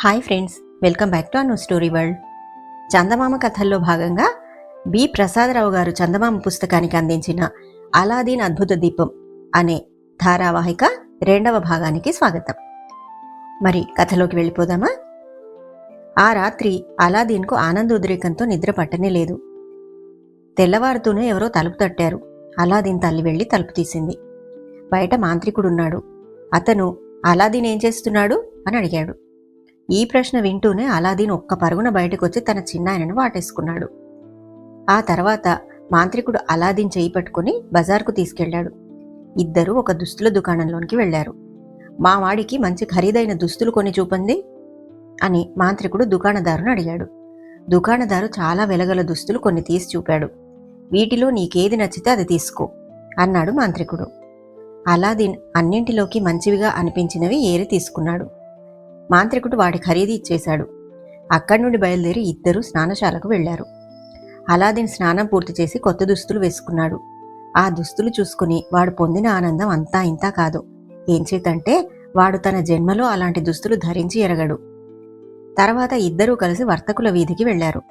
Hi friends, welcome back to Anu story world. Chandamama కథల్లో భాగంగా B Prasadarao గారు చందమామ పుస్తకానికి అందించిన అలాదీన్ అద్భుత దీపం అనే ధారావాహిక 2వ భాగానికి స్వాగతం. మరి కథలోకి వెళ్ళిపోదామా? ఆ రాత్రి అలాదీన్కు ఆనందోద్రేకంతో నిద్ర పట్టనే లేదు. తెల్లవారుతూనే ఎవరో తలుపు తట్టారు. అలాదీన్ తల్లి వెళ్లి తలుపు తీసింది. బయట మాంత్రికుడున్నాడు. అతను అలాదీన్ ఏం చేస్తున్నాడు అని అడిగాడు. ఈ ప్రశ్న వింటూనే అలాదీన్ ఒక్క పరుగున బయటకొచ్చి తన చిన్నాయనను వాటేసుకున్నాడు. ఆ తర్వాత మాంత్రికుడు అలాదీన్ చేయి పట్టుకుని బజార్కు తీసుకెళ్లాడు. ఇద్దరూ ఒక దుస్తుల దుకాణంలోనికి వెళ్లారు. మా వాడికి మంచి ఖరీదైన దుస్తులు కొని చూపండి అని మాంత్రికుడు దుకాణదారును అడిగాడు. దుకాణదారు చాలా వెలగల దుస్తులు కొన్ని తీసి చూపాడు. వీటిలో నీకేది నచ్చితే అది తీసుకో అన్నాడు మాంత్రికుడు. అలాదీన్ అన్నింటిలోకి మంచివిగా అనిపించినవి ఏరి తీసుకున్నాడు. మాంత్రికుడు వాడి ఖరీదు ఇచ్చేశాడు. అక్కడి నుండి బయలుదేరి ఇద్దరూ స్నానశాలకు వెళ్లారు. అలాదీన్ స్నానం పూర్తి చేసి కొత్త దుస్తులు వేసుకున్నాడు. ఆ దుస్తులు చూసుకుని వాడు పొందిన ఆనందం అంతా ఇంతా కాదు. ఏంచేతంటే వాడు తన జన్మలో అలాంటి దుస్తులు ధరించి ఎరగడు. తర్వాత ఇద్దరూ కలిసి వర్తకుల వీధికి వెళ్లారు.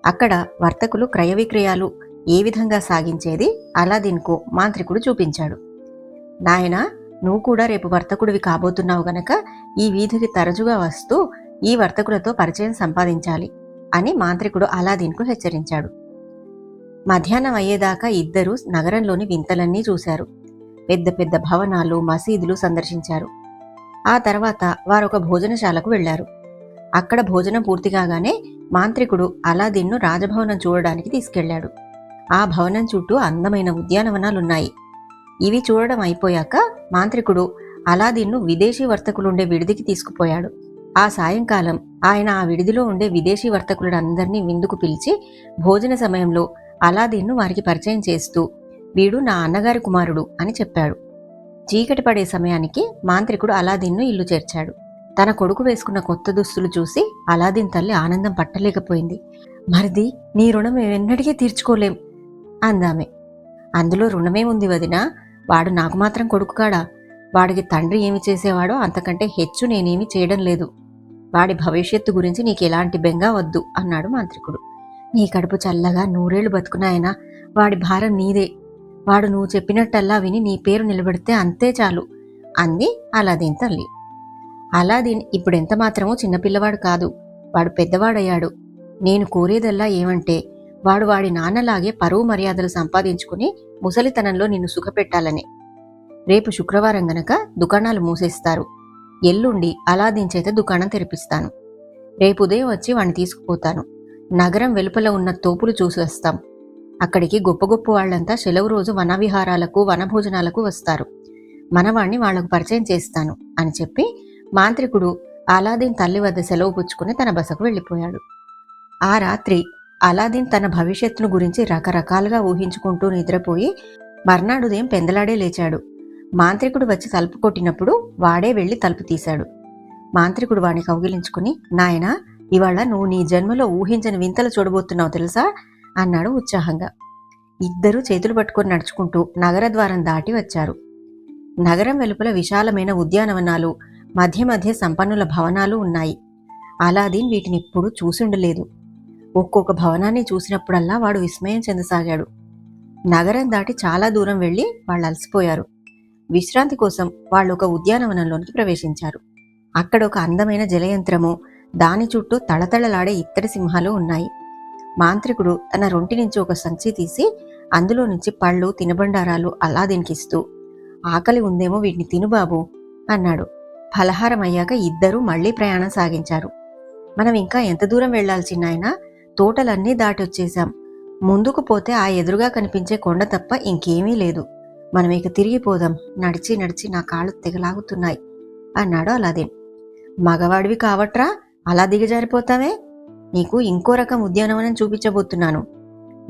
అక్కడ వర్తకులు క్రయ విక్రయాలు ఏ విధంగా సాగించేది అలాదీన్కు మాంత్రికుడు చూపించాడు. నాయనా, నువ్వు కూడా రేపు వర్తకుడివి కాబోతున్నావు గనక ఈ వీధికి తరచుగా వస్తూ ఈ వర్తకులతో పరిచయం సంపాదించాలి అని మాంత్రికుడు అలాదీన్కు హెచ్చరించాడు. మధ్యాహ్నం అయ్యేదాకా ఇద్దరూ నగరంలోని వింతలన్నీ చూశారు. పెద్ద పెద్ద భవనాలు, మసీదులు సందర్శించారు. ఆ తర్వాత వారొక భోజనశాలకు వెళ్లారు. అక్కడ భోజనం పూర్తి కాగానే మాంత్రికుడు అలాదీన్ను రాజభవనం చూడడానికి తీసుకెళ్లాడు. ఆ భవనం చుట్టూ అందమైన ఉద్యానవనాలున్నాయి. ఇవి చూడడం అయిపోయాక మాంత్రికుడు అలాదీన్ను విదేశీ వర్తకులుండే విడిదికి తీసుకుపోయాడు. ఆ సాయంకాలం ఆయన ఆ విడిదిలో ఉండే విదేశీ వర్తకులందరినీ విందుకు పిలిచి భోజన సమయంలో అలాదీన్ను వారికి పరిచయం చేస్తూ, వీడు నా అన్నగారి కుమారుడు అని చెప్పాడు. చీకటి పడే సమయానికి మాంత్రికుడు అలాదీన్ను ఇల్లు చేర్చాడు. తన కొడుకు వేసుకున్న కొత్త దుస్తులు చూసి అలాదీన్ తల్లి ఆనందం పట్టలేకపోయింది. మరిది, నీ రుణం ఎన్నటికీ తీర్చుకోలేం అందామె. అందులో రుణమేముంది వదినా? వాడు నాకు మాత్రం కొడుకు కాడా? వాడికి తండ్రి ఏమి చేసేవాడో అంతకంటే హెచ్చు నేనేమీ చేయడం లేదు. వాడి భవిష్యత్తు గురించి నీకెలాంటి బెంగా వద్దు అన్నాడు మాంత్రికుడు. నీ కడుపు చల్లగా నూరేళ్లు బతుకున్నాయనా, వాడి భారం నీదే. వాడు నువ్వు చెప్పినట్టల్లా విని నీ పేరు నిలబెడితే అంతే చాలు అంది అలాదీన్ తల్లి. అలాదీన్ ఇప్పుడెంత మాత్రమూ చిన్నపిల్లవాడు కాదు, వాడు పెద్దవాడయ్యాడు. నేను కోరేదల్లా ఏమంటే వాడు వాడి నాన్నలాగే పరువు మర్యాదలు సంపాదించుకుని ముసలితనంలో నిన్ను సుఖపెట్టాలని. రేపు శుక్రవారం గనక దుకాణాలు మూసేస్తారు. ఎల్లుండి అలాదీన్ చేత దుకాణం తెరిపిస్తాను. రేపు ఉదయం వచ్చి వాణ్ణి తీసుకుపోతాను. నగరం వెలుపల ఉన్న తోపులు చూసి వస్తాం. అక్కడికి గొప్ప గొప్ప వాళ్లంతా సెలవు రోజు వనవిహారాలకు, వనభోజనాలకు వస్తారు. మనవాణ్ణి వాళ్లకు పరిచయం చేస్తాను అని చెప్పి మాంత్రికుడు అలాదీన్ తల్లి వద్ద సెలవు పుచ్చుకుని తన బసకు వెళ్ళిపోయాడు. ఆ రాత్రి అలాదీన్ తన భవిష్యత్తును గురించి రకరకాలుగా ఊహించుకుంటూ నిద్రపోయి మర్నాడుదయం పెందలాడే లేచాడు. మాంత్రికుడు వచ్చి తలుపు కొట్టినప్పుడు వాడే వెళ్లి తలుపు తీశాడు. మాంత్రికుడు వాడిని కౌగిలించుకుని, నాయనా, ఇవాళ నువ్వు నీ జన్మలో ఊహించని వింతలు చూడబోతున్నావు తెలుసా అన్నాడు ఉత్సాహంగా. ఇద్దరూ చేతులు పట్టుకొని నడుచుకుంటూ నగర ద్వారం దాటి వచ్చారు. నగరం వెలుపల విశాలమైన ఉద్యానవనాలు, మధ్య మధ్య సంపన్నుల భవనాలు ఉన్నాయి. అలాదీన్ వీటినిప్పుడు చూసుండలేదు. ఒక్కొక్క భవనాన్ని చూసినప్పుడల్లా వాడు విస్మయం చెందసాగాడు. నగరం దాటి చాలా దూరం వెళ్లి వాళ్ళు అలసిపోయారు. విశ్రాంతి కోసం వాళ్ళు ఒక ఉద్యానవనంలోనికి ప్రవేశించారు. అక్కడ ఒక అందమైన జలయంత్రము, దాని చుట్టూ తళతళలాడే ఇత్తడి సింహాలు ఉన్నాయి. మాంత్రికుడు తన రొంటి నుంచి ఒక సంచి తీసి అందులో నుంచి పళ్ళు, తినబండారాలు అలాదీన్కిస్తూ, ఆకలి ఉందేమో వీటిని తినుబాబు అన్నాడు. ఫలహారం అయ్యాక ఇద్దరూ మళ్లీ ప్రయాణం సాగించారు. మనం ఇంకా ఎంత దూరం వెళ్లాలి చిన్నాయనా? తోటలన్నీ దాటొచ్చేశాం. ముందుకు పోతే ఆ ఎదురుగా కనిపించే కొండ తప్ప ఇంకేమీ లేదు. మనం ఇక తిరిగిపోదాం. నడిచి నడిచి నా కాళ్ళు తెగలాగుతున్నాయి అన్నాడు అలాదీన్. మగవాడివి కావట్రా అలా దిగజారిపోతావే? నీకు ఇంకో రకం ఉద్యానవనం చూపించబోతున్నాను.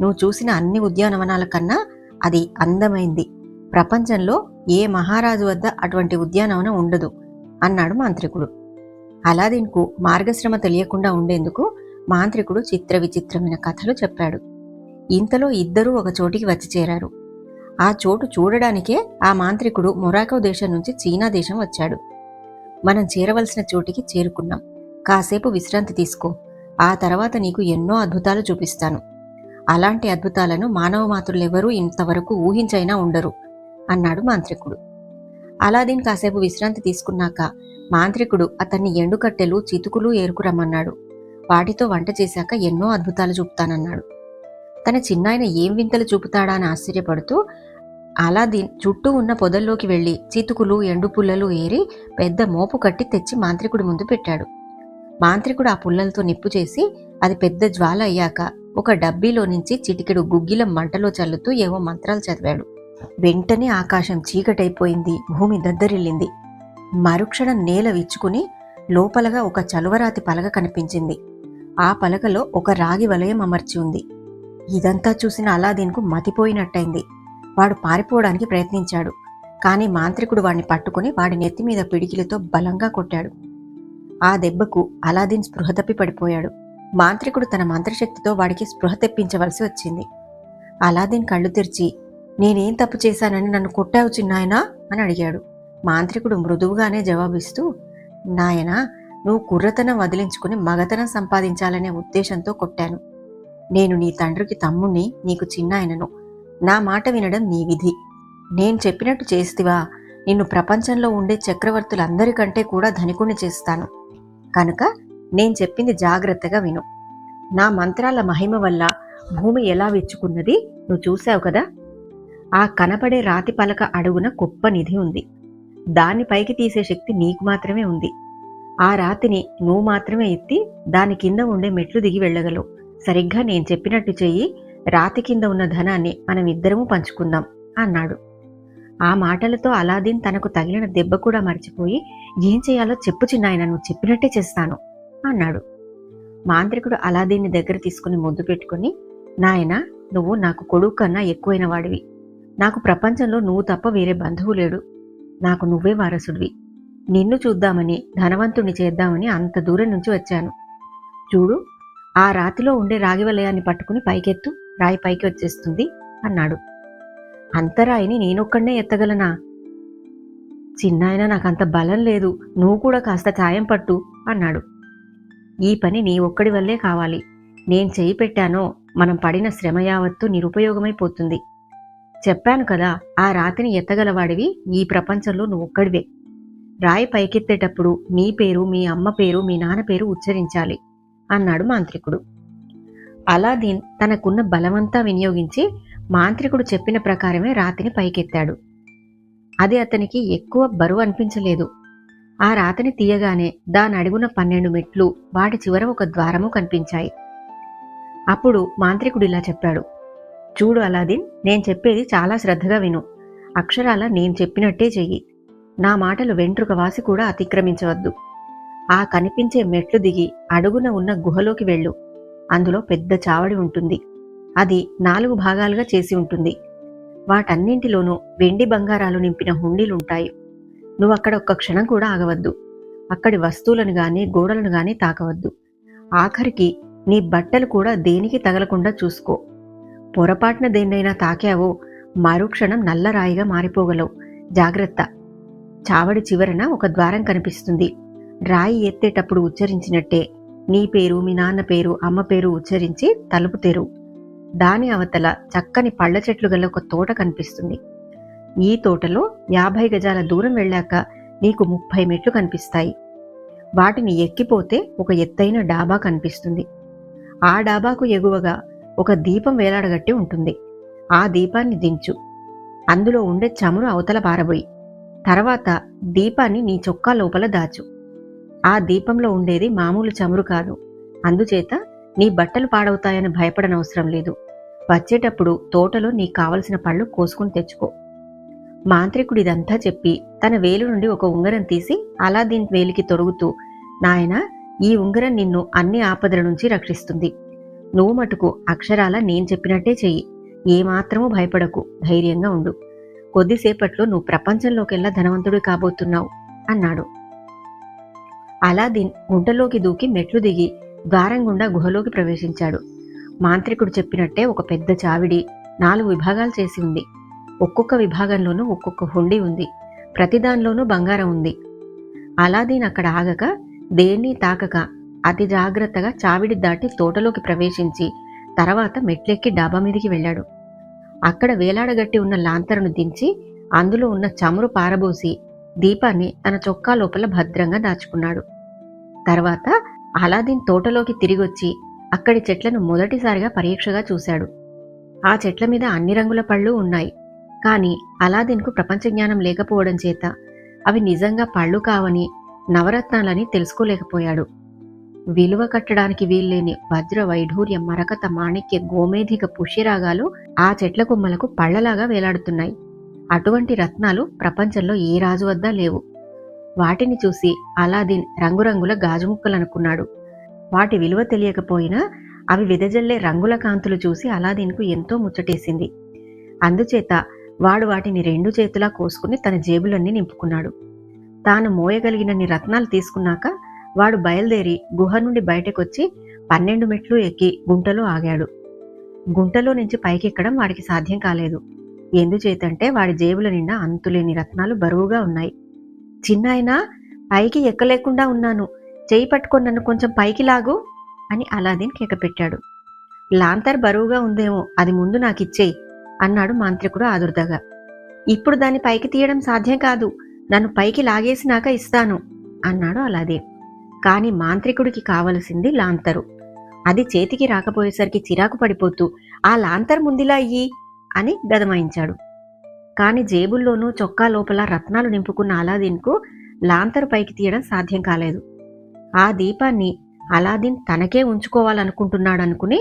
నువ్వు చూసిన అన్ని ఉద్యానవనాల కన్నా అది అందమైంది. ప్రపంచంలో ఏ మహారాజు వద్ద అటువంటి ఉద్యానవనం ఉండదు అన్నాడు మాంత్రికుడు. అలాదీన్కు మార్గశ్రమ తెలియకుండా ఉండేందుకు మాంత్రికుడు చిత్ర విచిత్రమైన కథలు చెప్పాడు. ఇంతలో ఇద్దరూ ఒక చోటికి వచ్చి చేరారు. ఆ చోటు చూడడానికే ఆ మాంత్రికుడు మొరాకో దేశం నుంచి చీనా దేశం వచ్చాడు. మనం చేరవలసిన చోటికి చేరుకున్నాం. కాసేపు విశ్రాంతి తీసుకో. ఆ తర్వాత నీకు ఎన్నో అద్భుతాలు చూపిస్తాను. అలాంటి అద్భుతాలను మానవ మాతృలెవరూ ఇంతవరకు ఊహించైనా ఉండరు అన్నాడు మాంత్రికుడు. అలాదీన్ కాసేపు విశ్రాంతి తీసుకున్నాక మాంత్రికుడు అతన్ని ఎండుకట్టెలు, చితుకులు ఏరుకురమ్మన్నాడు. వాటితో వంట చేశాక ఎన్నో అద్భుతాలు చూపుతానన్నాడు. తన చిన్నాయన ఏం వింతలు చూపుతాడా అని ఆశ్చర్యపడుతూ అలాదీన్ చుట్టూ ఉన్న పొదల్లోకి వెళ్లి చితుకులు, ఎండు పుల్లలు ఏరి పెద్ద మోపు కట్టి తెచ్చి మాంత్రికుడి ముందు పెట్టాడు. మాంత్రికుడు ఆ పుల్లలతో నిప్పు చేసి అది పెద్ద జ్వాల అయ్యాక ఒక డబ్బీలో నుంచి చిటికెడు గుగ్గిలం మంటలో చల్లుతూ ఏవో మంత్రాలు చదివాడు. వెంటనే ఆకాశం చీకటైపోయింది, భూమి దద్దరిల్లింది. మరుక్షణం నేల విచ్చుకుని లోపలగా ఒక చలువరాతి పలక కనిపించింది. ఆ పలకలో ఒక రాగి వలయం అమర్చి ఉంది. ఇదంతా చూసిన అలాదీన్కు మతిపోయినట్టయింది. వాడు పారిపోవడానికి ప్రయత్నించాడు. కానీ మాంత్రికుడు వాడిని పట్టుకుని వాడి నెత్తిమీద పిడికిలితో బలంగా కొట్టాడు. ఆ దెబ్బకు అలాదీన్ స్పృహ తప్పి పడిపోయాడు. మాంత్రికుడు తన మంత్రశక్తితో వాడికి స్పృహ తెప్పించవలసి వచ్చింది. అలాదీన్ కళ్ళు తెరిచి, నేనేం తప్పు చేశానని నన్ను కొట్టావు చిన్నాయనా అని అడిగాడు. మాంత్రికుడు మృదువుగానే జవాబిస్తూ, నాయనా, నువ్వు కుర్రతనం వదిలించుకుని మగతనం సంపాదించాలనే ఉద్దేశంతో కొట్టాను. నేను నీ తండ్రికి తమ్ముణ్ణి, నీకు చిన్నాయనను. నా మాట వినడం నీ విధి. నేను చెప్పినట్టు చేస్తివా, నిన్ను ప్రపంచంలో ఉండే చక్రవర్తులందరికంటే కూడా ధనికుణ్ణి చేస్తాను. కనుక నేను చెప్పింది జాగ్రత్తగా విను. నా మంత్రాల మహిమ వల్ల భూమి ఎలా విచ్చుకున్నది నువ్వు చూశావు కదా. ఆ కనపడే రాతి పలక అడుగున గొప్ప నిధి ఉంది. దాన్ని పైకి తీసే శక్తి నీకు మాత్రమే ఉంది. ఆ రాతిని నువ్వు మాత్రమే ఎత్తి దాని కింద ఉండే మెట్లు దిగి వెళ్ళగలవు. సరిగ్గా నేను చెప్పినట్టు చెయ్యి. రాతి కింద ఉన్న ధనాన్ని మనం ఇద్దరము పంచుకుందాం అన్నాడు. ఆ మాటలతో అలాదీన్ తనకు తగిలిన దెబ్బ కూడా మర్చిపోయి, ఏం చేయాలో చెప్పు చిన్నాయన, నువ్వు చెప్పినట్టే చేస్తాను అన్నాడు. మాంత్రికుడు అలాదీన్ని దగ్గర తీసుకుని ముద్దు పెట్టుకుని, నాయనా, నువ్వు నాకు కొడుకు కన్నా ఎక్కువైన వాడివి. నాకు ప్రపంచంలో నువ్వు తప్ప వేరే బంధువు లేడు. నాకు నువ్వే వారసుడివి. నిన్ను చూద్దామని, ధనవంతుణ్ణి చేద్దామని అంత దూరం నుంచి వచ్చాను. చూడు, ఆ రాతిలో ఉండే రాగి వలయాన్ని పట్టుకుని పైకెత్తు, రాయి పైకి వచ్చేస్తుంది అన్నాడు. అంతరాయిని నేనొక్కడే ఎత్తగలనా? చిన్నాయన, నాకంత బలం లేదు. నువ్వు కూడా కాస్త సాయం పట్టు అన్నాడు. ఈ పని నీ ఒక్కడి వల్లే కావాలి. నేను చేయి పెట్టానో మనం పడిన శ్రమ యావత్తు నిరుపయోగమైపోతుంది. చెప్పాను కదా, ఆ రాతిని ఎత్తగలవాడివి ఈ ప్రపంచంలో నువ్వు ఒక్కడివే. రాయి పైకెత్తేటప్పుడు నీ పేరు, మీ అమ్మ పేరు, మీ నాన్న పేరు ఉచ్చరించాలి అన్నాడు మాంత్రికుడు. అలాదీన్ తనకున్న బలమంతా వినియోగించి మాంత్రికుడు చెప్పిన ప్రకారమే రాతిని పైకెత్తాడు. అది అతనికి ఎక్కువ బరువు అనిపించలేదు. ఆ రాతిని తీయగానే దాని అడుగున 12 మెట్లు, వాటి చివర ఒక ద్వారము కనిపించాయి. అప్పుడు మాంత్రికుడు ఇలా చెప్పాడు. చూడు అలాదీన్, నేను చెప్పేది చాలా శ్రద్ధగా విను. అక్షరాల నేను చెప్పినట్టే చెయ్యి. నా మాటలు వెంట్రుక వాసి కూడా అతిక్రమించవద్దు. ఆ కనిపించే మెట్లు దిగి అడుగున ఉన్న గుహలోకి వెళ్ళు. అందులో పెద్ద చావడి ఉంటుంది. అది 4 భాగాలుగా చేసి ఉంటుంది. వాటన్నింటిలోనూ వెండి బంగారాలు నింపిన హుండీలుంటాయి. నువ్వక్కడ ఒక్క క్షణం కూడా ఆగవద్దు. అక్కడి వస్తువులను గాని, గోడలను గాని తాకవద్దు. ఆఖరికి నీ బట్టలు కూడా దేనికి తగలకుండా చూసుకో. పొరపాటున దేన్నైనా తాకావో మరుక్షణం నల్లరాయిగా మారిపోగలవు. జాగ్రత్త. చావడి చివరన ఒక ద్వారం కనిపిస్తుంది. రాయి ఎత్తేటప్పుడు ఉచ్చరించినట్టే నీ పేరు, మీ నాన్న పేరు, అమ్మ పేరు ఉచ్చరించి తలుపు తెరువు. దాని అవతల చక్కని పళ్ళ చెట్లు గల ఒక తోట కనిపిస్తుంది. ఈ తోటలో 50 గజాల దూరం వెళ్ళాక నీకు 30 మెట్లు కనిపిస్తాయి. వాటిని ఎక్కిపోతే ఒక ఎత్తైన డాబా కనిపిస్తుంది. ఆ డాబాకు ఎగువగా ఒక దీపం వేలాడగట్టి ఉంటుంది. ఆ దీపాన్ని దించు. అందులో ఉండే చమురు అవతల పారబోయి. తర్వాత దీపాన్ని నీ చొక్కా లోపల దాచు. ఆ దీపంలో ఉండేది మామూలు చమురు కాదు. అందుచేత నీ బట్టలు పాడవుతాయని భయపడనవసరం లేదు. వచ్చేటప్పుడు తోటలో నీకు కావలసిన పళ్ళు కోసుకుని తెచ్చుకో. మాంత్రికుడు ఇదంతా చెప్పి తన వేలు నుండి ఒక ఉంగరం తీసి అలాదీన్ వేలికి తొడుగుతూ, నాయనా, ఈ ఉంగరం నిన్ను అన్ని ఆపదల నుంచి రక్షిస్తుంది. నువ్వు మటుకు అక్షరాల నేను చెప్పినట్టే చెయ్యి. ఏమాత్రమూ భయపడకు, ధైర్యంగా ఉండు. కొద్దిసేపట్లో నువ్వు ప్రపంచంలోకెల్లా ధనవంతుడు కాబోతున్నావు అన్నాడు. అలాదీన్ గుంటలోకి దూకి మెట్లు దిగి ద్వారం గుండా గుహలోకి ప్రవేశించాడు. మాంత్రికుడు చెప్పినట్టే ఒక పెద్ద చావిడి 4 విభాగాలు చేసి ఉంది. ఒక్కొక్క విభాగంలోనూ ఒక్కొక్క హుండీ ఉంది. ప్రతిదానిలోనూ బంగారం ఉంది. అలాదీన్ అక్కడ ఆగక, దేన్ని తాకక అతి జాగ్రత్తగా చావిడి దాటి తోటలోకి ప్రవేశించి తర్వాత మెట్లెక్కి డాబా మీదికి వెళ్ళాడు. అక్కడ వేలాడగట్టి ఉన్న లాంతరును దించి అందులో ఉన్న చమురు పారబోసి దీపాన్ని తన చొక్కా లోపల భద్రంగా దాచుకున్నాడు. తర్వాత అలాదీన్ తోటలోకి తిరిగొచ్చి అక్కడి చెట్లను మొదటిసారిగా పరీక్షగా చూశాడు. ఆ చెట్ల మీద అన్ని రంగుల పళ్ళు ఉన్నాయి. కాని అలాదీన్కు ప్రపంచ జ్ఞానం లేకపోవడం చేత అవి నిజంగా పళ్ళు కావని, నవరత్నాలని తెలుసుకోలేకపోయాడు. విలువ కట్టడానికి వీల్లేని వజ్ర వైఢూర్య మరకత మాణిక్య గోమేధిక పుష్యరాగాలు ఆ చెట్ల కొమ్మలకు పళ్లలాగా వేలాడుతున్నాయి. అటువంటి రత్నాలు ప్రపంచంలో ఏ రాజు వద్ద లేవు. వాటిని చూసి అలాదీన్ రంగురంగుల గాజుముక్కలనుకున్నాడు. వాటి విలువ తెలియకపోయినా అవి వెదజల్లే రంగుల కాంతులు చూసి అలాదీన్కు ఎంతో ముచ్చటేసింది. అందుచేత వాడు వాటిని 2 చేతులా కోసుకుని తన జేబులన్నీ నింపుకున్నాడు. తాను మోయగలిగినన్ని రత్నాలు తీసుకున్నాక వాడు బయలుదేరి గుహ నుండి బయటకొచ్చి 12 మెట్లు ఎక్కి గుంటలో ఆగాడు. గుంటలో నుంచి పైకెక్కడం వాడికి సాధ్యం కాలేదు. ఎందుచేతంటే వాడి జేబుల నిండా అంతులేని రత్నాలు బరువుగా ఉన్నాయి. చిన్నాయనా, పైకి ఎక్కలేకుండా ఉన్నాను, చేయి పట్టుకొని నన్ను కొంచెం పైకి లాగు అని అలాదీన్ కేకపెట్టాడు. లాంతర్ బరువుగా ఉందేమో, అది ముందు నాకిచ్చేయి అన్నాడు మాంత్రికుడు ఆదుర్దాగా. ఇప్పుడు దాన్ని పైకి తీయడం సాధ్యం కాదు, నన్ను పైకి లాగేసినాక ఇస్తాను అన్నాడు అలాదీన్. కాని మాంత్రికుడికి కావలసింది లాంతరు. అది చేతికి రాకపోయేసరికి చిరాకు పడిపోతూ ఆ లాంతర్ ముందిలా ఇయ్యి అని గదమాయించాడు. కాని జేబుల్లోనూ చొక్కా లోపల రత్నాలు నింపుకున్న అలాదీన్కు లాంతరు పైకి తీయడం సాధ్యం కాలేదు. ఆ దీపాన్ని అలాదీన్ తనకే ఉంచుకోవాలనుకుంటున్నాడనుకుని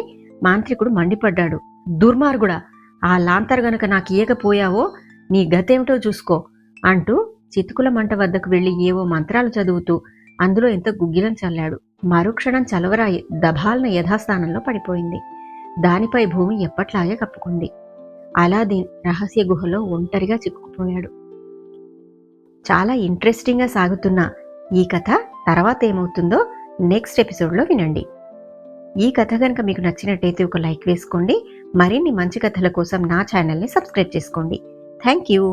మాంత్రికుడు మండిపడ్డాడు. దుర్మార్గుడా, ఆ లాంతర్ గనక నాకు ఇయ్యకపోయావో నీ గతేమిటో చూసుకో అంటూ చితుకుల మంట వద్దకు వెళ్లి ఏవో మంత్రాలు చదువుతూ అందులో ఎంత గుగ్గిలం చల్లాడు. మరుక్షణం చలవరాయి దభాల్న యథాస్థానంలో పడిపోయింది. దానిపై భూమి ఎప్పట్లాగే కప్పుకుంది. అలాదీన్ రహస్య గుహలో ఒంటరిగా చిక్కుకుపోయాడు. చాలా ఇంట్రెస్టింగ్గా సాగుతున్న ఈ కథ తర్వాత ఏమవుతుందో నెక్స్ట్ ఎపిసోడ్లో వినండి. ఈ కథ కనుక మీకు నచ్చినట్టయితే ఒక లైక్ వేసుకోండి. మరిన్ని మంచి కథల కోసం నా ఛానల్ని సబ్స్క్రైబ్ చేసుకోండి. Thank you.